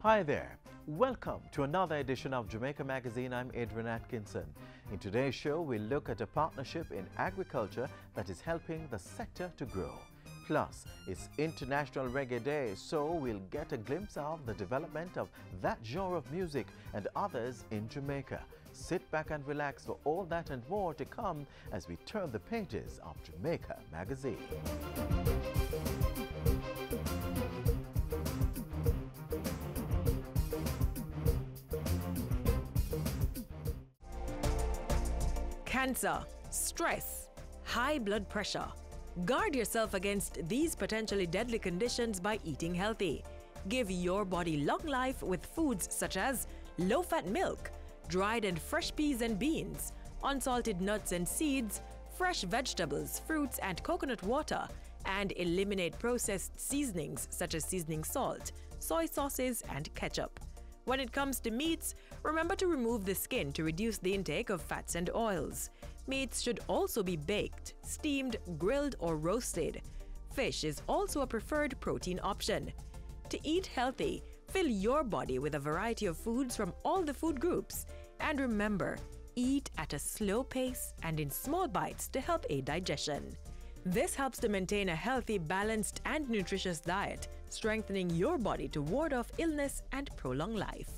Hi there. Welcome to another edition of Jamaica Magazine. I'm Adrian Atkinson. In today's show, we'll look at a partnership in agriculture that is helping the sector to grow. Plus, it's International Reggae Day, so we'll get a glimpse of the development of that genre of music and others in Jamaica. Sit back and relax for all that and more to come as we turn the pages of Jamaica Magazine. Cancer, stress, high blood pressure. Guard yourself against these potentially deadly conditions by eating healthy. Give your body long life with foods such as low-fat milk, dried and fresh peas and beans, unsalted nuts and seeds, fresh vegetables, fruits and coconut water, and eliminate processed seasonings such as seasoning salt, soy sauces and ketchup. When it comes to meats, remember to remove the skin to reduce the intake of fats and oils. Meats should also be baked, steamed, grilled, or roasted. Fish is also a preferred protein option. To eat healthy, fill your body with a variety of foods from all the food groups. And remember, eat at a slow pace and in small bites to help aid digestion. This helps to maintain a healthy, balanced, and nutritious diet, strengthening your body to ward off illness and prolong life.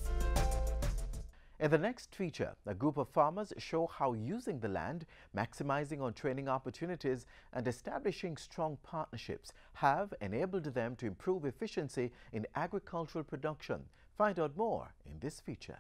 In the next feature, a group of farmers show how using the land, maximizing on training opportunities, and establishing strong partnerships have enabled them to improve efficiency in agricultural production. Find out more in this feature.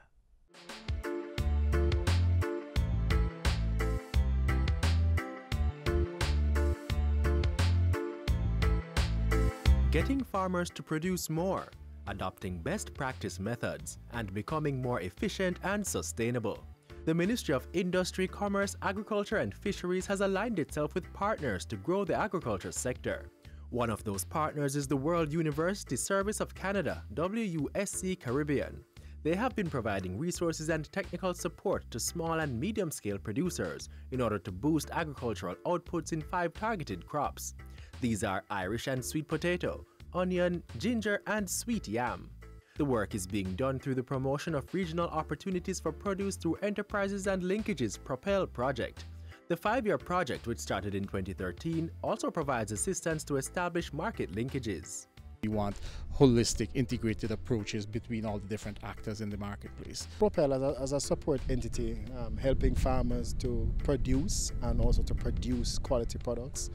Getting farmers to produce more, adopting best practice methods, and becoming more efficient and sustainable. The Ministry of Industry, Commerce, Agriculture and Fisheries has aligned itself with partners to grow the agriculture sector. One of those partners is the World University Service of Canada, WUSC Caribbean. They have been providing resources and technical support to small and medium-scale producers in order to boost agricultural outputs in 5 targeted crops. These are Irish and sweet potato, onion, ginger, and sweet yam. The work is being done through the promotion of regional opportunities for produce through Enterprises and Linkages Propel project. The 5-year project, which started in 2013, also provides assistance to establish market linkages. We want holistic, integrated approaches between all the different actors in the marketplace. Propel as a support entity, helping farmers to produce and also to produce quality products,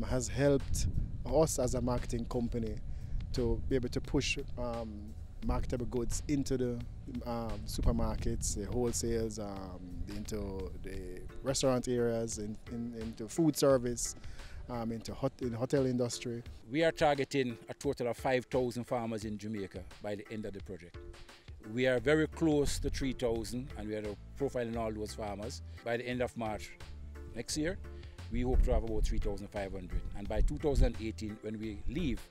has helped us as a marketing company to be able to push marketable goods into the supermarkets, the wholesales, into the restaurant areas, into food service, into the hotel industry. We are targeting a total of 5,000 farmers in Jamaica by the end of the project. We are very close to 3,000 and we are profiling all those farmers. By the end of March next year, we hope to have about 3,500, and by 2018, when we leave,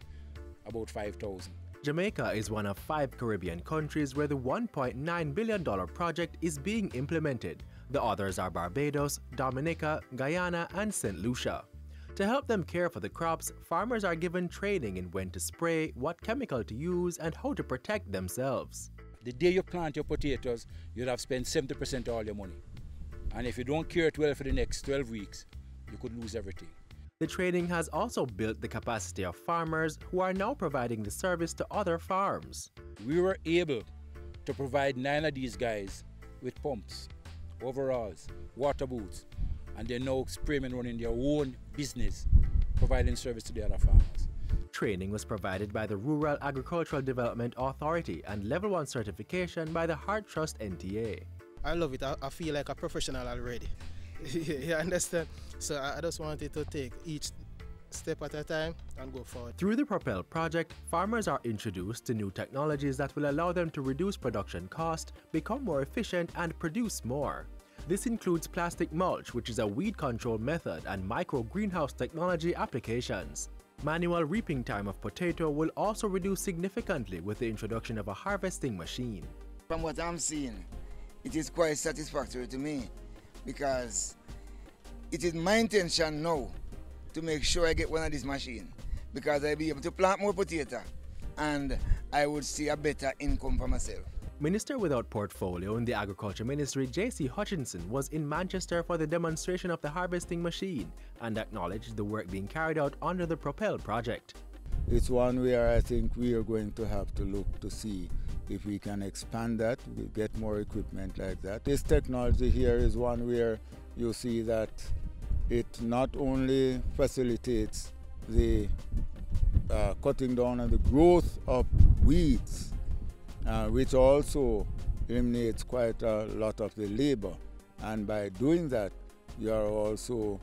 about 5,000. Jamaica is one of 5 Caribbean countries where the $1.9 billion project is being implemented. The others are Barbados, Dominica, Guyana, and St. Lucia. To help them care for the crops, farmers are given training in when to spray, what chemical to use, and how to protect themselves. The day you plant your potatoes, you'll have spent 70% of all your money. And if you don't care it well for the next 12 weeks, you could lose everything. The training has also built the capacity of farmers who are now providing the service to other farms. We were able to provide 9 of these guys with pumps, overalls, water boots, and they're now spraying and running their own business, providing service to the other farmers. Training was provided by the Rural Agricultural Development Authority and Level 1 certification by the Heart Trust NTA. I love it. I feel like a professional already. You understand? So I just wanted to take each step at a time and go forward. Through the Propel project, farmers are introduced to new technologies that will allow them to reduce production cost, become more efficient, and produce more. This includes plastic mulch, which is a weed control method, and micro greenhouse technology applications. Manual reaping time of potato will also reduce significantly with the introduction of a harvesting machine. From what I'm seeing, it is quite satisfactory to me, because it is my intention now to make sure I get one of these machines, because I'll be able to plant more potato and I would see a better income for myself. Minister without portfolio in the Agriculture Ministry, J.C. Hutchinson, was in Manchester for the demonstration of the harvesting machine and acknowledged the work being carried out under the Propel project. It's one where I think we are going to have to look to see if we can expand that, we get more equipment like that. This technology here is one where you see that it not only facilitates the cutting down on the growth of weeds, which also eliminates quite a lot of the labor. And by doing that, you are also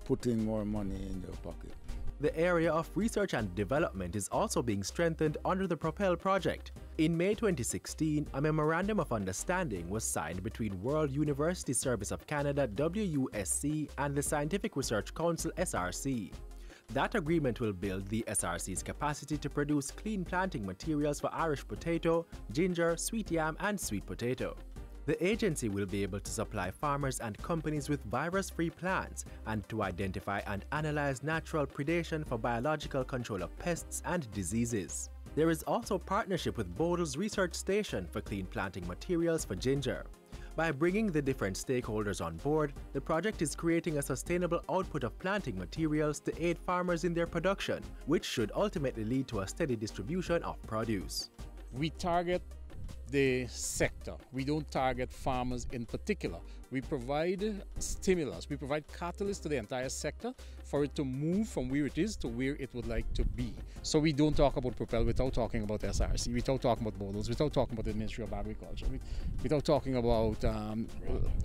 putting more money in your pocket. The area of research and development is also being strengthened under the Propel project. In May 2016, a Memorandum of Understanding was signed between World University Service of Canada WUSC and the Scientific Research Council SRC. That agreement will build the SRC's capacity to produce clean planting materials for Irish potato, ginger, sweet yam and sweet potato. The agency will be able to supply farmers and companies with virus-free plants and to identify and analyze natural predation for biological control of pests and diseases. There is also partnership with Bodle's Research Station for clean planting materials for ginger. By bringing the different stakeholders on board, the project is creating a sustainable output of planting materials to aid farmers in their production, which should ultimately lead to a steady distribution of produce. We target the sector. We don't target farmers in particular. We provide stimulus, we provide catalyst to the entire sector for it to move from where it is to where it would like to be. So we don't talk about Propel without talking about SRC, without talking about Bodles, without talking about the Ministry of Agriculture, without talking about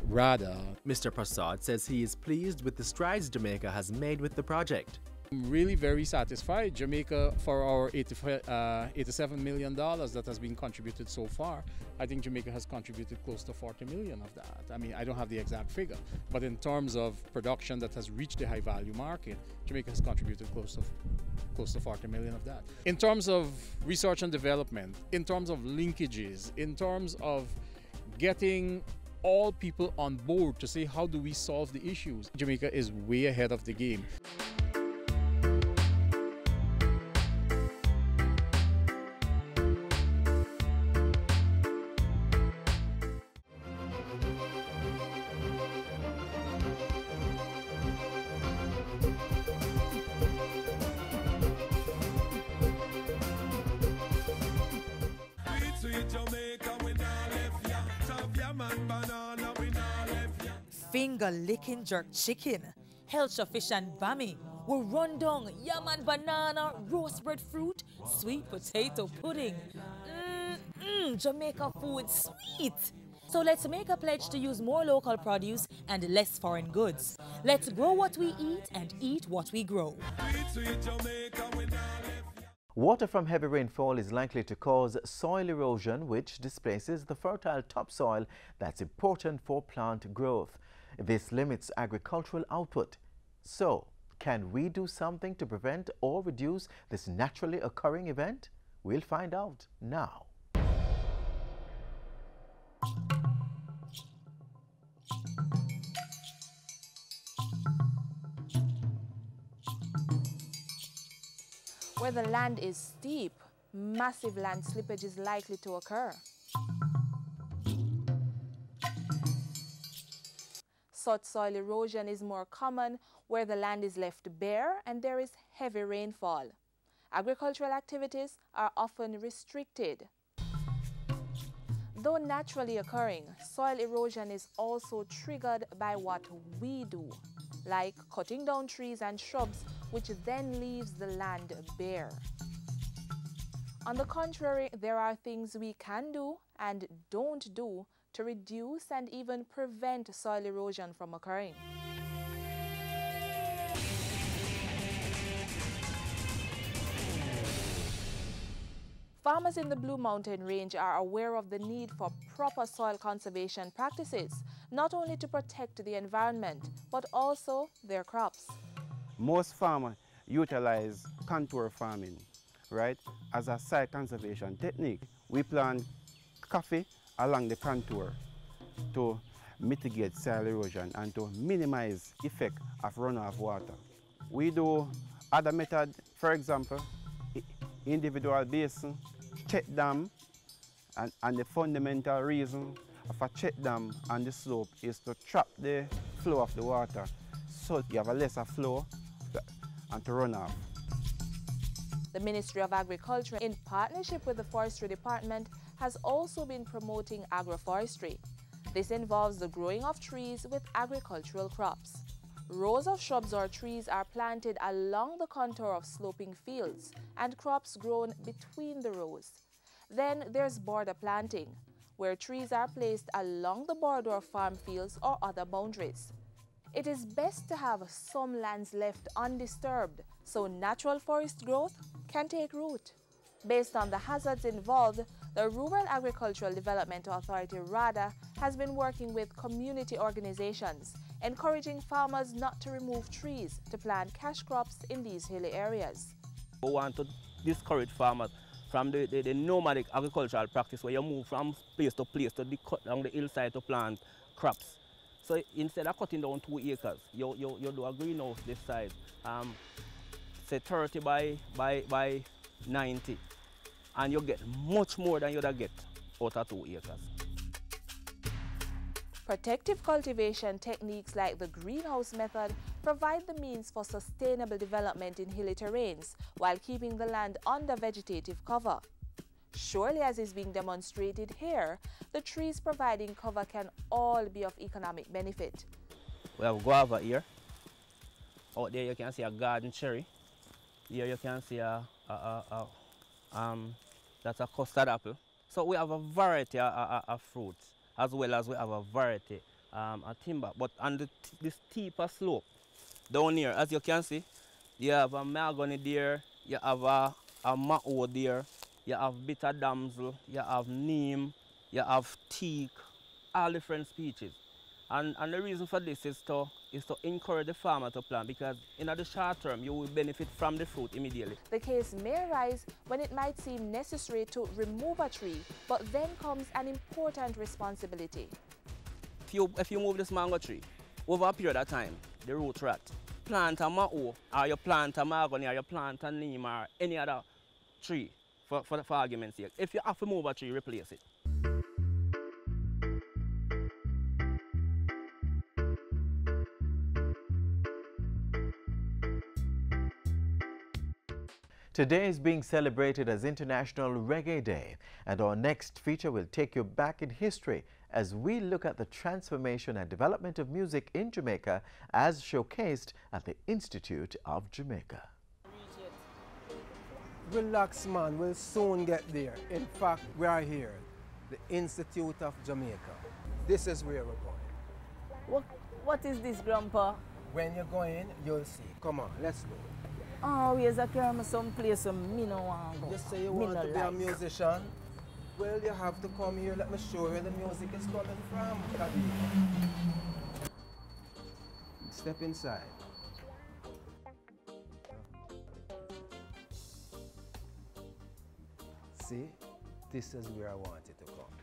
RADA. Mr. Prasad says he is pleased with the strides Jamaica has made with the project. I'm really very satisfied. Jamaica, for our $87 million that has been contributed so far, I think Jamaica has contributed close to 40 million of that. I mean, I don't have the exact figure, but in terms of production that has reached the high value market, Jamaica has contributed close to 40 million of that. In terms of research and development, in terms of linkages, in terms of getting all people on board to say how do we solve the issues, Jamaica is way ahead of the game. Finger-licking jerk chicken, Helcher fish and bami, will run down yam and banana, roast breadfruit, sweet potato pudding. Jamaica food sweet. So let's make a pledge to use more local produce and less foreign goods. Let's grow what we eat and eat what we grow. Water from heavy rainfall is likely to cause soil erosion, which displaces the fertile topsoil that's important for plant growth. This limits agricultural output. So, can we do something to prevent or reduce this naturally occurring event? We'll find out now. Where the land is steep, massive land slippage is likely to occur. Such soil erosion is more common where the land is left bare and there is heavy rainfall. Agricultural activities are often restricted. Though naturally occurring, soil erosion is also triggered by what we do, like cutting down trees and shrubs, which then leaves the land bare. On the contrary, there are things we can do and don't do to reduce and even prevent soil erosion from occurring. Farmers in the Blue Mountain Range are aware of the need for proper soil conservation practices, not only to protect the environment, but also their crops. Most farmers utilize contour farming, right, as a site conservation technique. We plant coffee along the contour to mitigate soil erosion and to minimize effect of runoff water. We do other methods, for example, individual basin check dam, and the fundamental reason of a check dam on the slope is to trap the flow of the water so you have a lesser flow and to run off. The Ministry of Agriculture, in partnership with the Forestry Department, has also been promoting agroforestry. This involves the growing of trees with agricultural crops. Rows of shrubs or trees are planted along the contour of sloping fields and crops grown between the rows. Then there's border planting, where trees are placed along the border of farm fields or other boundaries. It is best to have some lands left undisturbed so natural forest growth can take root. Based on the hazards involved, the Rural Agricultural Development Authority, RADA, has been working with community organizations, encouraging farmers not to remove trees to plant cash crops in these hilly areas. We want to discourage farmers from the nomadic agricultural practice where you move from place to cut down the hillside to plant crops. So instead of cutting down 2 acres, you do a greenhouse this size, say 30 by 90, and you get much more than you'd get out of 2 acres. Protective cultivation techniques like the greenhouse method provide the means for sustainable development in hilly terrains while keeping the land under vegetative cover. Surely, as is being demonstrated here, the trees providing cover can all be of economic benefit. We have guava here. Out there you can see a garden cherry. Here you can see that's a custard apple. So we have a variety of fruits, as well as we have a variety of timber. But on the steeper slope down here, as you can see, you have a mahogany there, you have a mao there, you have bitter damsel, you have neem, you have teak, all different species. And the reason for this is to encourage the farmer to plant, because in the short term you will benefit from the fruit immediately. The case may arise when it might seem necessary to remove a tree, but then comes an important responsibility. If you move this mango tree, over a period of time, the root rot. Plant a mao, or you plant a mahogany, or you plant a neem, or any other tree, for argument's sake. If you have to move a tree, replace it. Today is being celebrated as International Reggae Day, and our next feature will take you back in history as we look at the transformation and development of music in Jamaica as showcased at the Institute of Jamaica. Relax, man, we'll soon get there. In fact, we are here, the Institute of Jamaica. This is where we're going. What is this, Grandpa? When you're going, you'll see. Come on, let's go. Oh, where's a carry me some place where me no want to go? You say you want to be a musician? Well, you have to come here. Let me show you where the music is coming from. Step inside. See, this is where I wanted to come.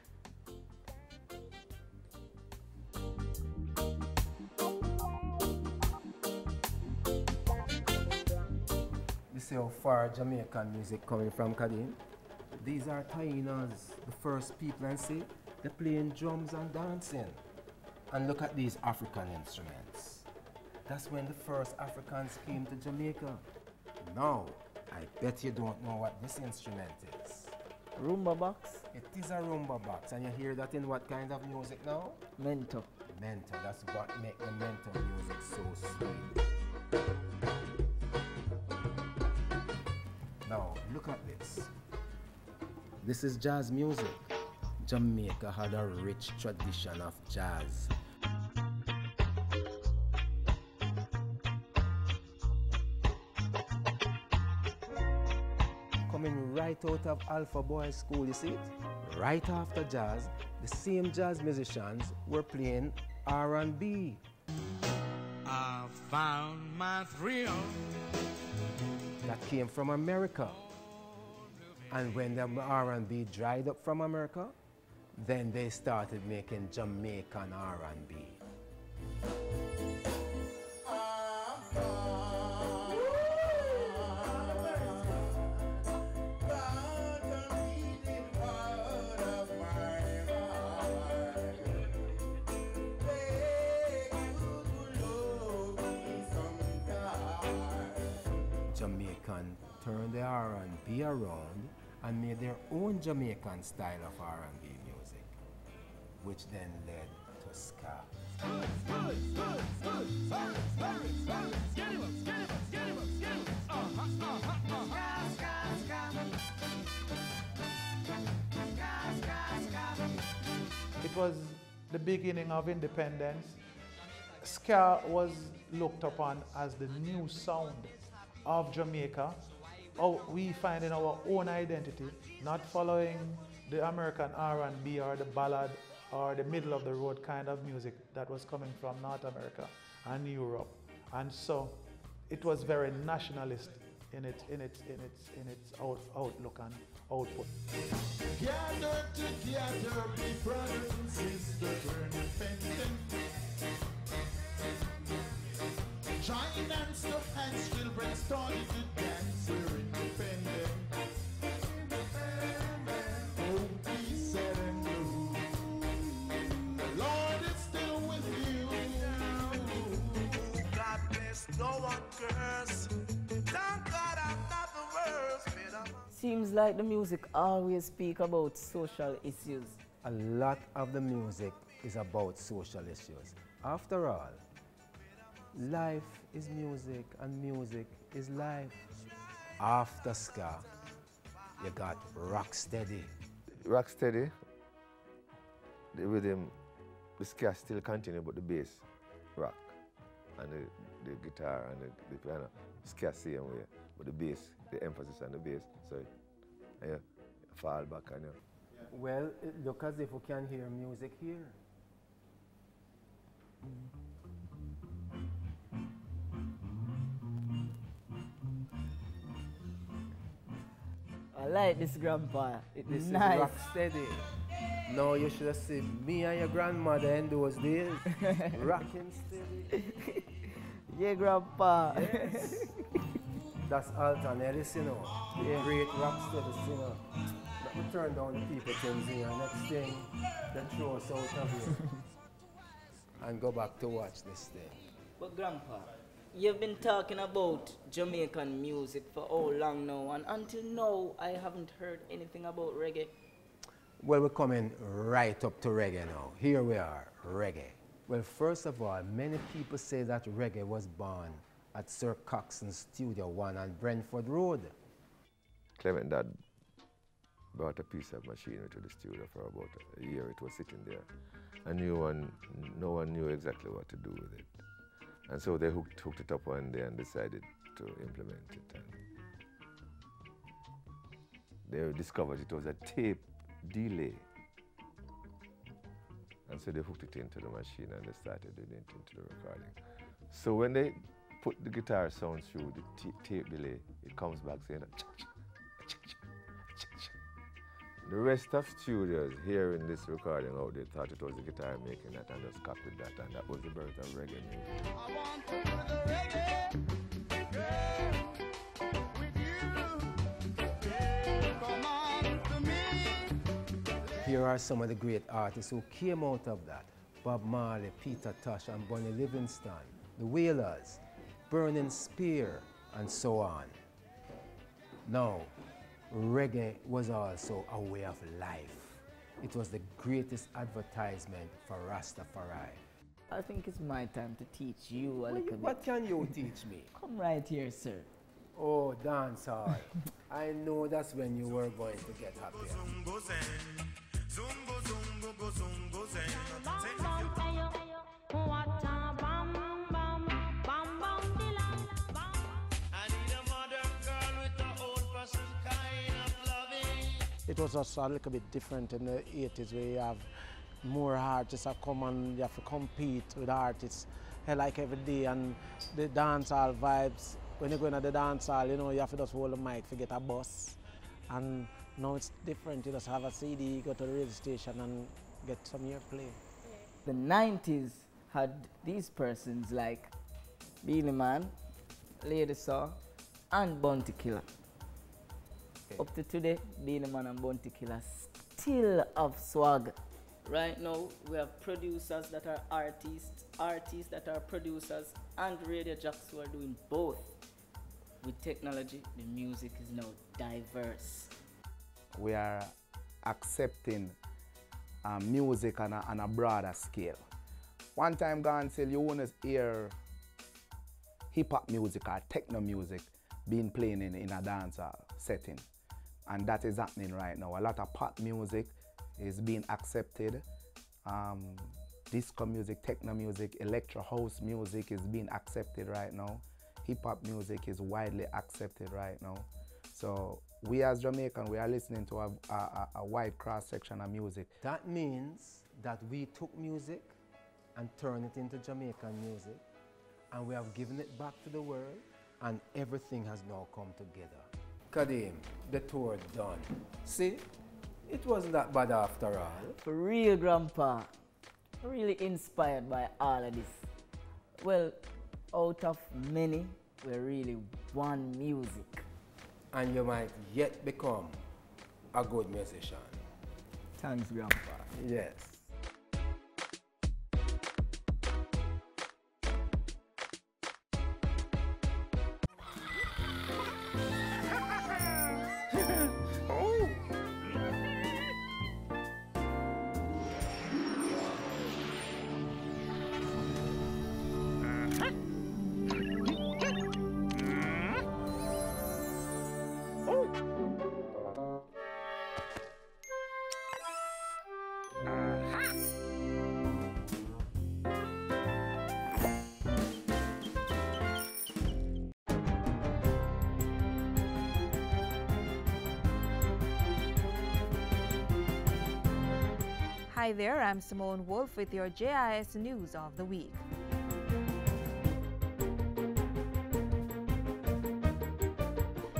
You see how far Jamaican music coming from, Kadeen? These are Tainas, the first people, and see, they're playing drums and dancing. And look at these African instruments. That's when the first Africans came to Jamaica. Now, I bet you don't know what this instrument is. Rumba box? It is a rumba box, and you hear that in what kind of music now? Mento. Mento, that's what makes the mento music so sweet. Now, look at this. This is jazz music. Jamaica had a rich tradition of jazz. Coming right out of Alpha Boys School, you see it? Right after jazz, the same jazz musicians were playing R&B. I found my thrill. That came from America. And when the R&B dried up from America, then they started making Jamaican R&B. Jamaican turned the R&B around and made their own Jamaican style of R&B music, which then led to ska. It was the beginning of independence. Ska was looked upon as the new sound of Jamaica. We find in our own identity, not following the American R&B or the ballad or the middle of the road kind of music that was coming from North America and Europe. And so it was very nationalist in its outlook and output. Gather together, be brothers and sisters, we're independent. Join hands to hands, children started to dance, we're independent. Oh, peace and blue. The Lord is still with you. God bless, no one curse. Thank God I'm not the worst. Seems like the music always speak about social issues. A lot of the music is about social issues. After all, life is music and music is life. After ska, you got Rocksteady. Rocksteady, the rhythm, the ska still continue, but the bass rock, and the guitar and the piano, ska same way, but the bass, the emphasis on the bass, so you fall back on you. Well, it look as if we can hear music here. I like this, Grandpa. This nice. is Rocksteady. No, you should have seen me and your grandmother in those days. Rocking steady. Yeah, Grandpa. Yes. That's Alton Ellis, you know. The great Rocksteady singer. Let me turn down the people things here. Next thing, then throw us out of here. And go back to watch this thing. But Grandpa, you've been talking about Jamaican music for how long now, and until now I haven't heard anything about reggae. Well, we're coming right up to reggae now. Here we are, reggae. Well, first of all, many people say that reggae was born at Sir Coxson's Studio 1 on Brentford Road. Clement Dad brought a piece of machinery to the studio for about a year. It was sitting there. And no one knew exactly what to do with it. And so they hooked it up one day and decided to implement it. And they discovered it was a tape delay. And so they hooked it into the machine and they started doing it into the recording. So when they put the guitar sound through the tape delay, it comes back saying, the rest of studios hearing this recording out, they thought it was the guitar making that and just copied that, and that was the birth of reggae music. I want to do the reggae, girl, with you. Yeah, come on to me. Here are some of the great artists who came out of that. Bob Marley, Peter Tosh, and Bonnie Livingston, the Wailers, Burning Spear, and so on. Now, reggae was also a way of life. It was the greatest advertisement for Rastafari. I think it's my time to teach you a little bit. What can you teach me? Come right here, sir. Oh, dancehall. I know that's when you were going to get happier. It was also a little bit different in the 80s where you have more artists that come and you have to compete with artists like every day, and the dancehall vibes. When you go into the dancehall, you know, you have to just hold the mic, forget a bus. And now it's different. You just have a CD, go to the radio station and get some airplay. The 90s had these persons like Beenie Man, Lady Saw, and Bounty Killer. Okay. Up to today, Beenie Man and Bounty Killer still have swag. Right now, we have producers that are artists that are producers, and radio jocks who are doing both. With technology, the music is now diverse. We are accepting music on a broader scale. One time gone till you want to hear hip-hop music or techno music being played in a dancehall setting. And that is happening right now. A lot of pop music is being accepted. Disco music, techno music, electro house music is being accepted right now. Hip-hop music is widely accepted right now. So we as Jamaican, we are listening to a wide cross-section of music. That means that we took music and turned it into Jamaican music, and we have given it back to the world, and everything has now come together. Kadim, the tour done. See, it wasn't that bad after all. For real, Grandpa. Really inspired by all of this. Well, out of many, we're really one music. And you might yet become a good musician. Thanks, Grandpa. Yes. Hi there, I'm Simone Wolf with your JIS News of the Week.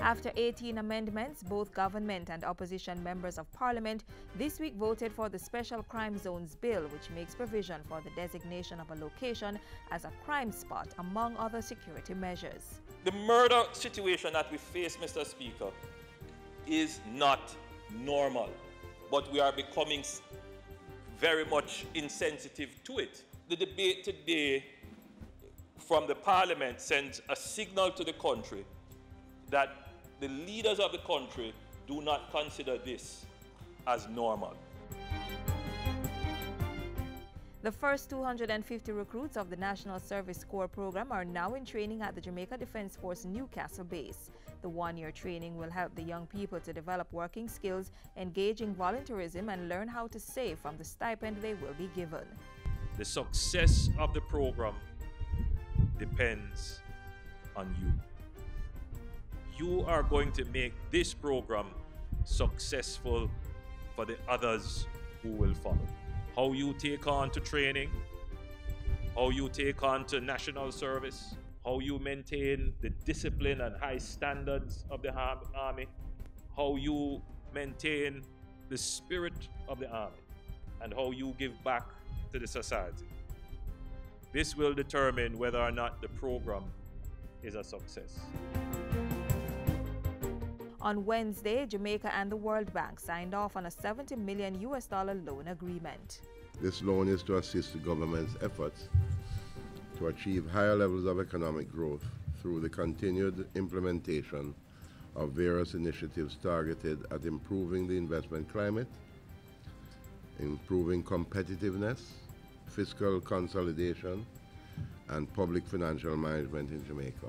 After 18 amendments, both government and opposition members of parliament this week voted for the Special Crime Zones Bill, which makes provision for the designation of a location as a crime spot, among other security measures. The murder situation that we face, Mr. Speaker, is not normal, but we are becoming very much insensitive to it. The debate today from the Parliament sends a signal to the country that the leaders of the country do not consider this as normal. The first 250 recruits of the National Service Corps program are now in training at the Jamaica Defence Force Newcastle base. The one-year training will help the young people to develop working skills, engage in volunteerism, and learn how to save from the stipend they will be given. The success of the program depends on you. You are going to make this program successful for the others who will follow. How you take on to training, how you take on to national service, how you maintain the discipline and high standards of the army, how you maintain the spirit of the army, and how you give back to the society. This will determine whether or not the program is a success. On Wednesday, Jamaica and the World Bank signed off on a $70 million loan agreement. This loan is to assist the government's efforts to achieve higher levels of economic growth through the continued implementation of various initiatives targeted at improving the investment climate, improving competitiveness, fiscal consolidation, and public financial management in Jamaica.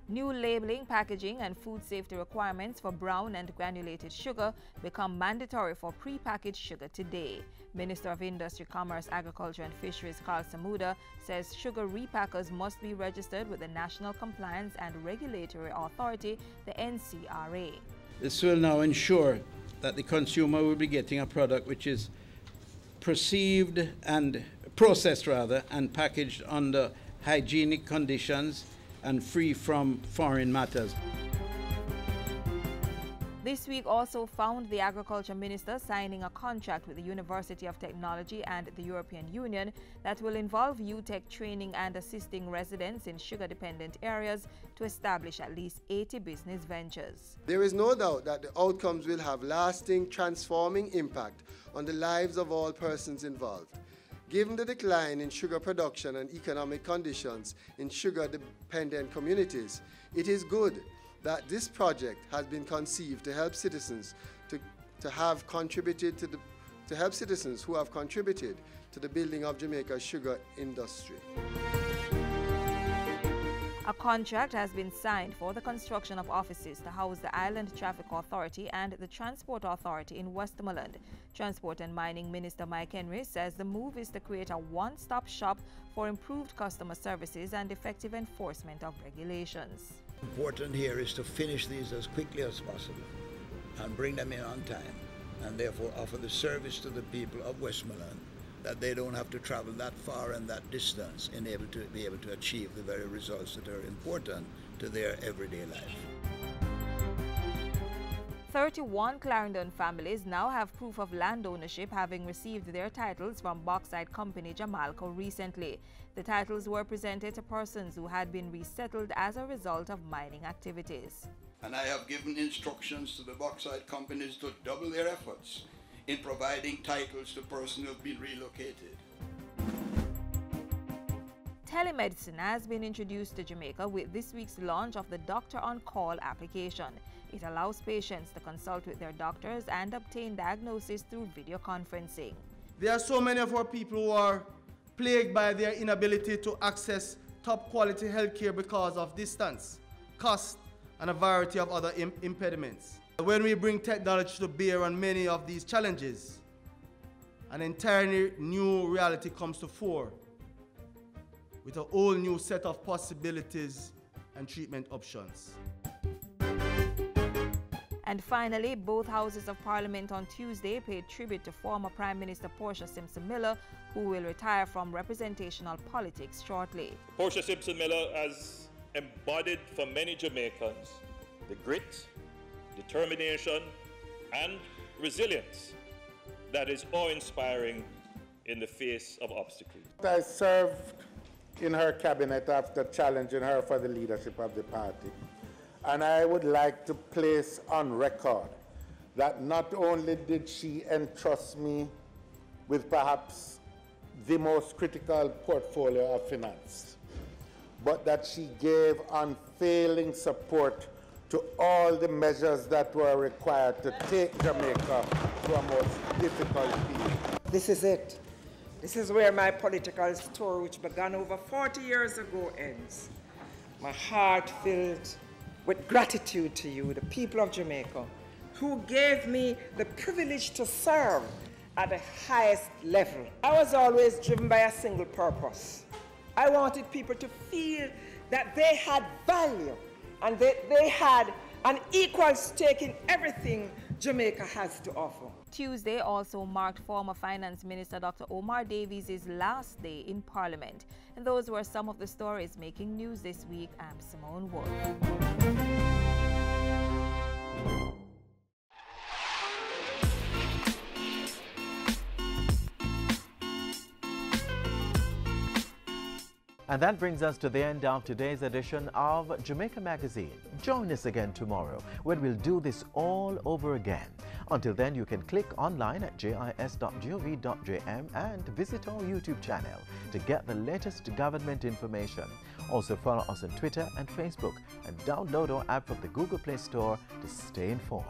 New labeling, packaging, and food safety requirements for brown and granulated sugar become mandatory for pre-packaged sugar today. Minister of Industry, Commerce, Agriculture and Fisheries Carl Samuda says sugar repackers must be registered with the National Compliance and Regulatory Authority, the NCRA. This will now ensure that the consumer will be getting a product which is perceived and processed and packaged under hygienic conditions and free from foreign matters. This week also found the Agriculture Minister signing a contract with the University of Technology and the European Union that will involve UTech training and assisting residents in sugar-dependent areas to establish at least 80 business ventures. There is no doubt that the outcomes will have lasting, transforming impact on the lives of all persons involved. Given the decline in sugar production and economic conditions in sugar-dependent communities, it is good that this project has been conceived to help citizens who have contributed to the building of Jamaica's sugar industry. A contract has been signed for the construction of offices to house the Island Traffic Authority and the Transport Authority in Westmoreland. Transport and Mining Minister Mike Henry says the move is to create a one-stop shop for improved customer services and effective enforcement of regulations. Important here is to finish these as quickly as possible and bring them in on time, and therefore offer the service to the people of Westmoreland, that they don't have to travel that far and that distance in able to be able to achieve the very results that are important to their everyday life. 31 Clarendon families now have proof of land ownership, having received their titles from bauxite company Jamalco recently. The titles were presented to persons who had been resettled as a result of mining activities. And I have given instructions to the bauxite companies to double their efforts in providing titles to persons who have been relocated. Telemedicine has been introduced to Jamaica with this week's launch of the Doctor on Call application. It allows patients to consult with their doctors and obtain diagnosis through video conferencing. There are so many of our people who are plagued by their inability to access top quality healthcare because of distance, cost, and a variety of other impediments. When we bring technology to bear on many of these challenges, an entirely new reality comes to fore with a whole new set of possibilities and treatment options. And finally, both houses of Parliament on Tuesday paid tribute to former Prime Minister Portia Simpson Miller, who will retire from representational politics shortly. Portia Simpson Miller has embodied for many Jamaicans the grit, determination, and resilience that is awe-inspiring in the face of obstacles. I served in her cabinet after challenging her for the leadership of the party. And I would like to place on record that not only did she entrust me with perhaps the most critical portfolio of finance, but that she gave unfailing support to all the measures that were required to take Jamaica to a most difficult period. This is it. This is where my political story, which began over 40 years ago, ends. My heart filled with gratitude to you, the people of Jamaica, who gave me the privilege to serve at the highest level. I was always driven by a single purpose. I wanted people to feel that they had value and that they had an equal stake in everything Jamaica has to offer. Tuesday also marked former Finance Minister Dr. Omar Davies' last day in Parliament. And those were some of the stories making news this week. I'm Simone Wolf. And that brings us to the end of today's edition of Jamaica Magazine. Join us again tomorrow when we'll do this all over again. Until then, you can click online at jis.gov.jm and visit our YouTube channel to get the latest government information. Also follow us on Twitter and Facebook and download our app from the Google Play Store to stay informed.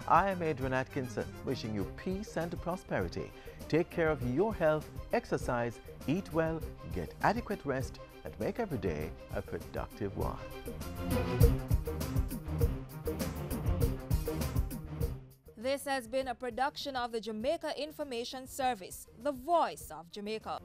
I am Adrian Atkinson, wishing you peace and prosperity. Take care of your health, exercise, eat well, get adequate rest, and make every day a productive one. This has been a production of the Jamaica Information Service, the voice of Jamaica.